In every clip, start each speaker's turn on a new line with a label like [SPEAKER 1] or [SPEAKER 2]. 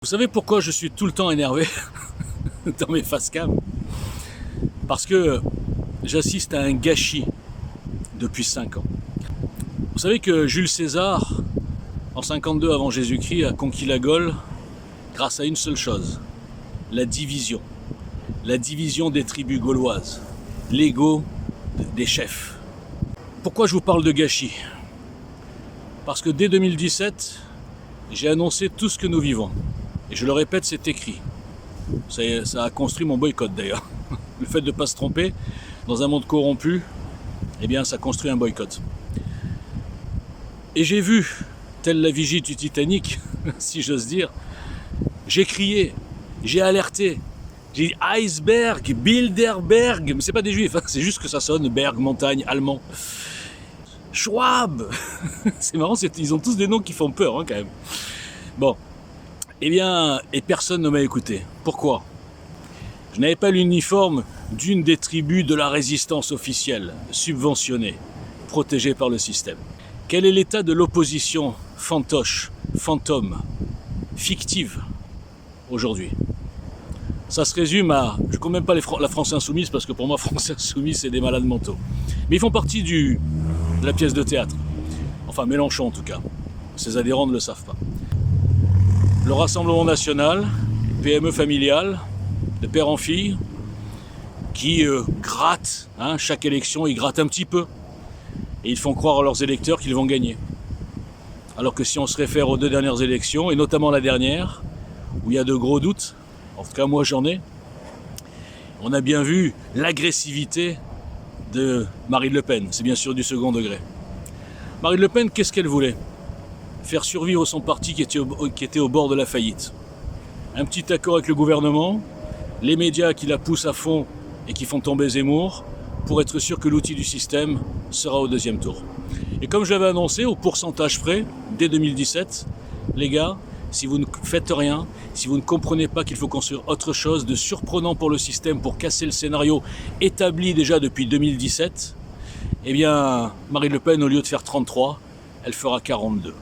[SPEAKER 1] Vous savez pourquoi je suis tout le temps énervé dans mes face-cam? Parce que j'assiste à un gâchis depuis 5 ans. Vous savez que Jules César, en 52 avant Jésus-Christ, a conquis la Gaule grâce à une seule chose, la division. La division des tribus gauloises, l'ego des chefs. Pourquoi je vous parle de gâchis? Parce que dès 2017, j'ai annoncé tout ce que nous vivons. Et je le répète, c'est écrit. Ça a construit mon boycott d'ailleurs. Le fait de ne pas se tromper dans un monde corrompu, eh bien ça construit un boycott. Et j'ai vu, telle la vigie du Titanic, si j'ose dire, j'ai crié, j'ai alerté, j'ai dit iceberg, Bilderberg, mais c'est pas des juifs, hein, c'est juste que ça sonne berg, montagne, allemand. Schwab. C'est marrant, ils ont tous des noms qui font peur hein, quand même. Bon. Eh bien, et personne ne m'a écouté. Pourquoi? Je n'avais pas l'uniforme d'une des tribus de la résistance officielle, subventionnée, protégée par le système. Quel est l'état de l'opposition fantoche, fantôme, fictive, aujourd'hui? Ça se résume à... Je ne compte même pas la France Insoumise, parce que pour moi, France Insoumise, c'est des malades mentaux. Mais ils font partie de la pièce de théâtre. Enfin, Mélenchon en tout cas. Ses adhérents ne le savent pas. Le Rassemblement National, PME familiale, de père en fille, qui grattent, hein, chaque élection, ils grattent un petit peu. Et ils font croire à leurs électeurs qu'ils vont gagner. Alors que si on se réfère aux 2 dernières élections, et notamment la dernière, où il y a de gros doutes, en tout cas moi j'en ai, on a bien vu l'agressivité de Marine Le Pen, c'est bien sûr du second degré. Marine Le Pen, qu'est-ce qu'elle voulait? Faire survivre son parti qui était au bord de la faillite. Un petit accord avec le gouvernement, les médias qui la poussent à fond et qui font tomber Zemmour, pour être sûr que l'outil du système sera au 2e tour. Et comme je l'avais annoncé, au pourcentage près, dès 2017, les gars, si vous ne faites rien, si vous ne comprenez pas qu'il faut construire autre chose de surprenant pour le système, pour casser le scénario établi déjà depuis 2017, eh bien, Marine Le Pen, au lieu de faire 33, elle fera 42.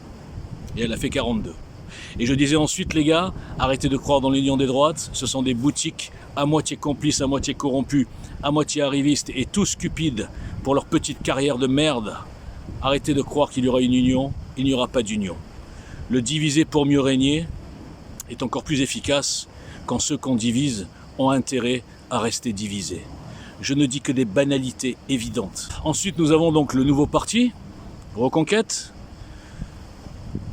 [SPEAKER 1] Et elle a fait 42. Et je disais ensuite, les gars, arrêtez de croire dans l'union des droites, ce sont des boutiques à moitié complices, à moitié corrompues, à moitié arrivistes et tous cupides pour leur petite carrière de merde. Arrêtez de croire qu'il y aura une union, il n'y aura pas d'union. Le diviser pour mieux régner est encore plus efficace quand ceux qu'on divise ont intérêt à rester divisés. Je ne dis que des banalités évidentes. Ensuite, nous avons donc le nouveau parti, Reconquête.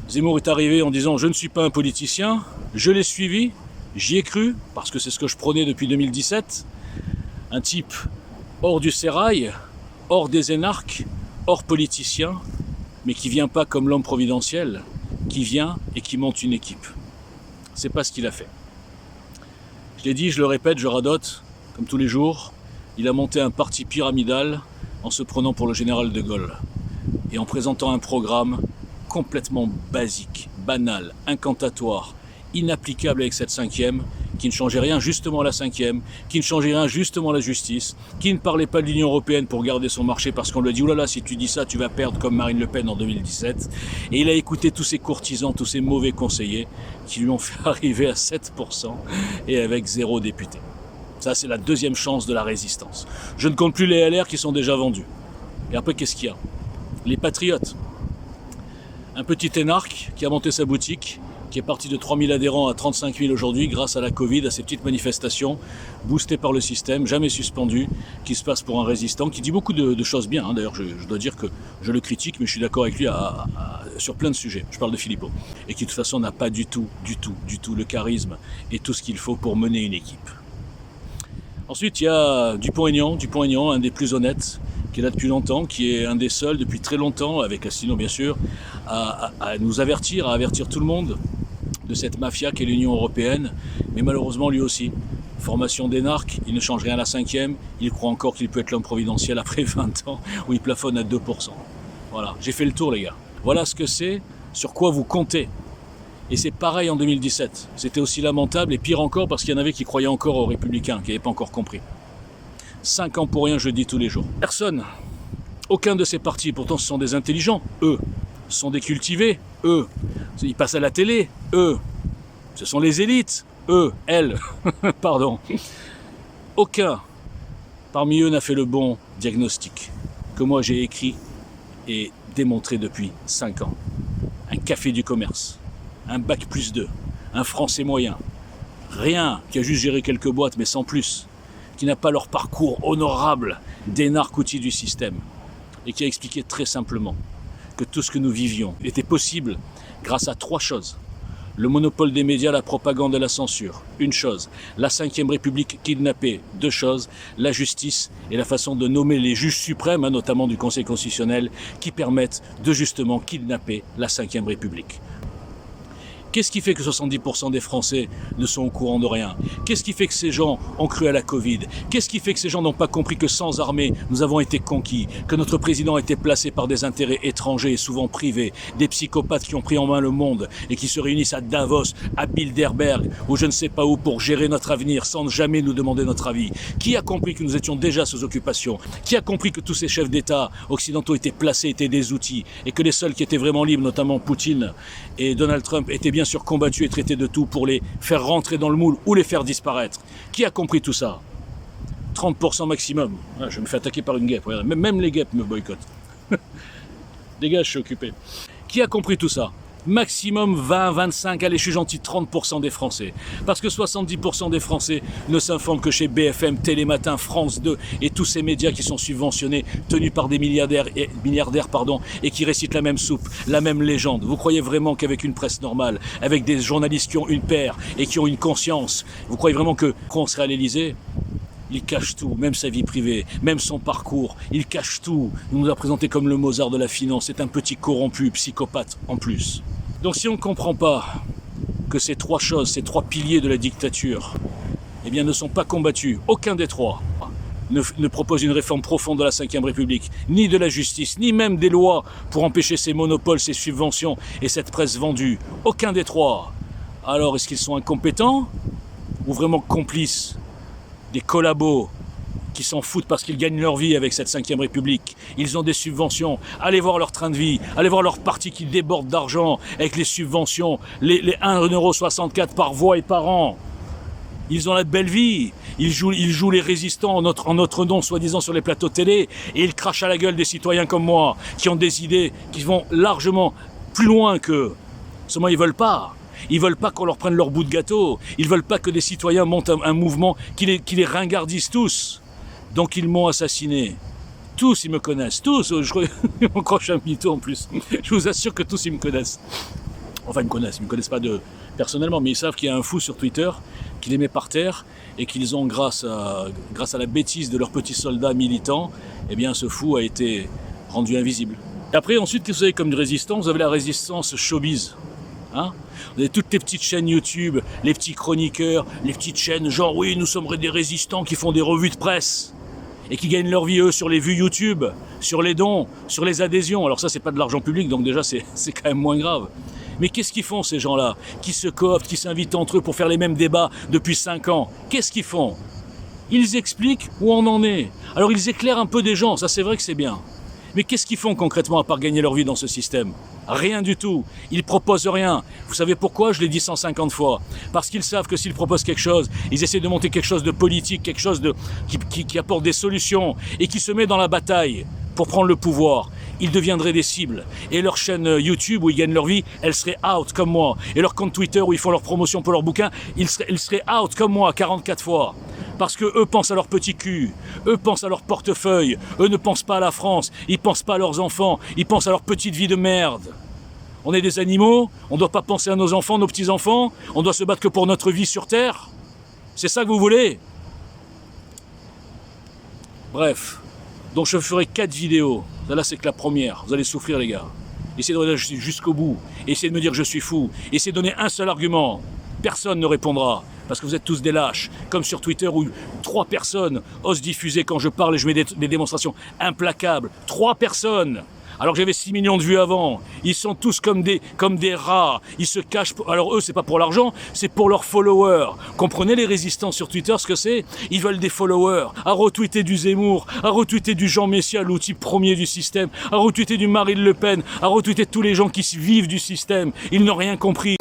[SPEAKER 1] Zemmour est arrivé en disant « Je ne suis pas un politicien », je l'ai suivi, j'y ai cru, parce que c'est ce que je prônais depuis 2017. Un type hors du sérail, hors des énarques, hors politicien, mais qui vient pas comme l'homme providentiel, qui vient et qui monte une équipe. C'est pas ce qu'il a fait. Je l'ai dit, je le répète, je radote, comme tous les jours, il a monté un parti pyramidal en se prenant pour le général de Gaulle et en présentant un programme complètement basique, banal, incantatoire, inapplicable avec cette 5e, qui ne changeait rien justement à la 5e, qui ne changeait rien justement à la justice, qui ne parlait pas de l'Union Européenne pour garder son marché parce qu'on lui a dit « Oulala, si tu dis ça, tu vas perdre comme Marine Le Pen en 2017 ». Et il a écouté tous ces courtisans, tous ces mauvais conseillers qui lui ont fait arriver à 7% et avec 0 député. Ça, c'est la 2e chance de la résistance. Je ne compte plus les LR qui sont déjà vendus. Et après, qu'est-ce qu'il y a? Les patriotes. Un petit énarque qui a monté sa boutique, qui est parti de 3000 adhérents à 35 000 aujourd'hui grâce à la Covid, à ces petites manifestations, boostées par le système, jamais suspendues, qui se passe pour un résistant, qui dit beaucoup de choses bien. Hein. D'ailleurs, je dois dire que je le critique, mais je suis d'accord avec lui sur plein de sujets. Je parle de Philippot. Et qui de toute façon n'a pas du tout le charisme et tout ce qu'il faut pour mener une équipe. Ensuite, il y a Dupont-Aignan, un des plus honnêtes, qui est là depuis longtemps, qui est un des seuls depuis très longtemps, avec Asselineau bien sûr, à nous avertir, à avertir tout le monde de cette mafia qu'est l'Union Européenne, mais malheureusement lui aussi. Formation d'énarque, il ne change rien à la 5e, il croit encore qu'il peut être l'homme providentiel après 20 ans, où il plafonne à 2%. Voilà, j'ai fait le tour les gars. Voilà ce que c'est, sur quoi vous comptez. Et c'est pareil en 2017. C'était aussi lamentable et pire encore parce qu'il y en avait qui croyaient encore aux Républicains, qui n'avaient pas encore compris. 5 ans pour rien, je le dis tous les jours. Personne, aucun de ces partis, pourtant ce sont des intelligents, eux, sont des cultivés, eux, ils passent à la télé, eux, Ce sont les élites, eux, elles, pardon. Aucun parmi eux n'a fait le bon diagnostic que moi j'ai écrit et démontré depuis 5 ans. Un café du commerce, un bac+2, un français moyen, rien, qui a juste géré quelques boîtes mais sans plus, qui n'a pas leur parcours honorable d'énarque outil du système et qui a expliqué très simplement que tout ce que nous vivions était possible grâce à 3 choses. Le monopole des médias, la propagande et la censure, 1 chose. La 5e République kidnappée, 2 choses. La justice et la façon de nommer les juges suprêmes, notamment du Conseil constitutionnel, qui permettent de justement kidnapper la 5e République. Qu'est-ce qui fait que 70% des Français ne sont au courant de rien? Qu'est-ce qui fait que ces gens ont cru à la Covid? Qu'est-ce qui fait que ces gens n'ont pas compris que sans armée, nous avons été conquis? Que notre président a été placé par des intérêts étrangers et souvent privés? Des psychopathes qui ont pris en main le monde et qui se réunissent à Davos, à Bilderberg, ou je ne sais pas où, pour gérer notre avenir sans jamais nous demander notre avis? Qui a compris que nous étions déjà sous occupation? Qui a compris que tous ces chefs d'État occidentaux étaient placés, étaient des outils, et que les seuls qui étaient vraiment libres, notamment Poutine et Donald Trump, étaient bien sûr combattus et traités de tout pour les faire rentrer dans le moule ou les faire disparaître? Qui a compris tout ça? 30% maximum. Ah, je me fais attaquer par une guêpe. Même les guêpes me boycottent. Dégage, je suis occupé. Qui a compris tout ça? Maximum 20, 25, allez, je suis gentil, 30% des Français. Parce que 70% des Français ne s'informent que chez BFM, Télématin, France 2 et tous ces médias qui sont subventionnés, tenus par des milliardaires, et qui récitent la même soupe, la même légende. Vous croyez vraiment qu'avec une presse normale, avec des journalistes qui ont une paire et qui ont une conscience, vous croyez vraiment qu'on serait à l'Élysée? Il cache tout, même sa vie privée, même son parcours, il cache tout. Il nous a présenté comme le Mozart de la finance, c'est un petit corrompu, psychopathe en plus. Donc si on ne comprend pas que ces 3 choses, ces 3 piliers de la dictature, eh bien ne sont pas combattus, aucun des 3 ne propose une réforme profonde de la 5e République, ni de la justice, ni même des lois pour empêcher ces monopoles, ces subventions et cette presse vendue. Aucun des 3. Alors est-ce qu'ils sont incompétents ou vraiment complices? Des collabos qui s'en foutent parce qu'ils gagnent leur vie avec cette 5e République. Ils ont des subventions. Allez voir leur train de vie. Allez voir leur parti qui déborde d'argent avec les subventions. Les 1,64 € par voix et par an. Ils ont la belle vie. Ils jouent les résistants en notre nom, soi-disant, sur les plateaux télé. Et ils crachent à la gueule des citoyens comme moi, qui ont des idées qui vont largement plus loin qu'eux. Seulement, ils veulent pas. Ils veulent pas qu'on leur prenne leur bout de gâteau. Ils veulent pas que des citoyens montent un mouvement qui les ringardise tous. Donc ils m'ont assassiné. Tous, ils me connaissent. Tous. Ils m'ont croché un mytho en plus. Je vous assure que tous, ils me connaissent. Enfin, ils me connaissent pas personnellement, mais ils savent qu'il y a un fou sur Twitter qui les met par terre et qu'ils ont, grâce à la bêtise de leurs petits soldats militants, eh bien, ce fou a été rendu invisible. Et après, ensuite, vous savez, comme résistance, vous avez la résistance showbiz. Hein? Vous avez toutes les petites chaînes YouTube, les petits chroniqueurs, les petites chaînes genre oui, nous sommes des résistants qui font des revues de presse et qui gagnent leur vie, eux, sur les vues YouTube, sur les dons, sur les adhésions. Alors ça, c'est pas de l'argent public, donc déjà, c'est quand même moins grave. Mais qu'est-ce qu'ils font, ces gens-là, qui se cooptent, qui s'invitent entre eux pour faire les mêmes débats depuis 5 ans? Qu'est-ce qu'ils font? Ils expliquent où on en est. Alors ils éclairent un peu des gens, ça c'est vrai que c'est bien. Mais qu'est-ce qu'ils font concrètement à part gagner leur vie dans ce système? Rien du tout. Ils proposent rien. Vous savez pourquoi? Je l'ai dit 150 fois. Parce qu'ils savent que s'ils proposent quelque chose, ils essaient de monter quelque chose de politique, quelque chose qui apporte des solutions et qui se met dans la bataille pour prendre le pouvoir. Ils deviendraient des cibles. Et leur chaîne YouTube où ils gagnent leur vie, elle serait out comme moi. Et leur compte Twitter où ils font leur promotion pour leur bouquin, ils seraient out comme moi 44 fois. Parce que eux pensent à leur petit cul, eux pensent à leur portefeuille, eux ne pensent pas à la France, ils pensent pas à leurs enfants, ils pensent à leur petite vie de merde. On est des animaux, on ne doit pas penser à nos enfants, nos petits-enfants, on doit se battre que pour notre vie sur Terre. C'est ça que vous voulez? Bref, donc je ferai 4 vidéos. Là, c'est que la première. Vous allez souffrir, les gars. Essayez de regarder jusqu'au bout. Essayez de me dire que je suis fou. Essayez de donner un seul argument. Personne ne répondra. Parce que vous êtes tous des lâches. Comme sur Twitter où 3 personnes osent diffuser quand je parle et je mets des démonstrations implacables. 3 personnes. Alors que j'avais 6 millions de vues avant. Ils sont tous comme des rats. Ils se cachent. Alors eux, c'est pas pour l'argent, c'est pour leurs followers. Comprenez les résistants sur Twitter, ce que c'est? Ils veulent des followers. À retweeter du Zemmour, à retweeter du Jean Messia, l'outil premier du système, à retweeter du Marine Le Pen, à retweeter tous les gens qui vivent du système. Ils n'ont rien compris.